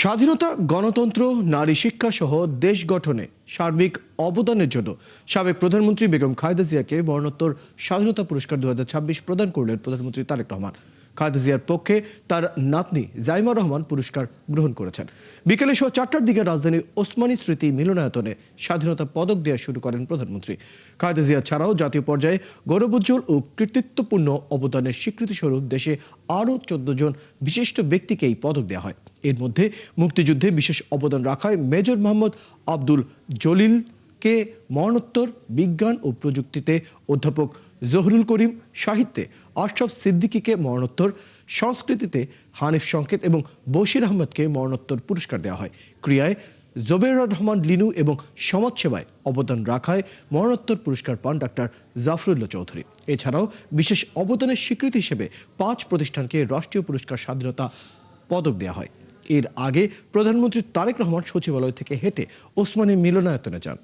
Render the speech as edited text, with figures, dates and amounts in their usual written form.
স্বাধীনতা, গণতন্ত্র, নারী শিক্ষা সহ দেশ গঠনে সার্বিক অবদানের জন্য সাবেক প্রধানমন্ত্রী বেগম খালেদা জিয়াকে মরণোত্তর স্বাধীনতা পুরস্কার 2026 প্রদান করলেন প্রধানমন্ত্রী তারেক রহমান। খালেদা জিয়ার পক্ষে তার নাতনি জাইমা রহমান পুরস্কার গ্রহণ করেছেন। বিকেলে 4টার দিকে রাজধানী ওসমানী স্মৃতি মিলনায়তনে স্বাধীনতা পদক দেওয়া শুরু করেন প্রধানমন্ত্রী। খালেদা জিয়া ছাড়াও জাতীয় পর্যায়ে গৌরবোজ্জ্বল ও কৃতিত্বপূর্ণ অবদানের স্বীকৃতিস্বরূপ দেশে আরও 14 জন বিশিষ্ট ব্যক্তিকে এই পদক দেওয়া হয়। এর মধ্যে মুক্তিযুদ্ধে বিশেষ অবদান রাখায় মেজর মোহাম্মদ আব্দুল জলিলকে মরণোত্তর, বিজ্ঞান ও প্রযুক্তিতে অধ্যাপক জহুরুল করিম, সাহিত্যে আশরাফ সিদ্দিকীকে মরণোত্তর, সংস্কৃতিতে হানিফ সংকেত এবং বশির আহমেদকে মরণোত্তর পুরস্কার দেওয়া হয়। ক্রীড়ায় জোবের রহমান লিনু এবং সমাজসেবায় অবদান রাখায় মরণোত্তর পুরস্কার পান ডাক্তার জাফরুল্লাহ চৌধুরী। এছাড়াও বিশেষ অবদানের স্বীকৃতি হিসেবে 5 প্রতিষ্ঠানকে রাষ্ট্রীয় পুরস্কার স্বাধীনতা পদক দেওয়া হয়। এর আগে প্রধানমন্ত্রী তারেক রহমান সচিবালয় থেকে হেঁটে ওসমানী মিলনায়তনে যান।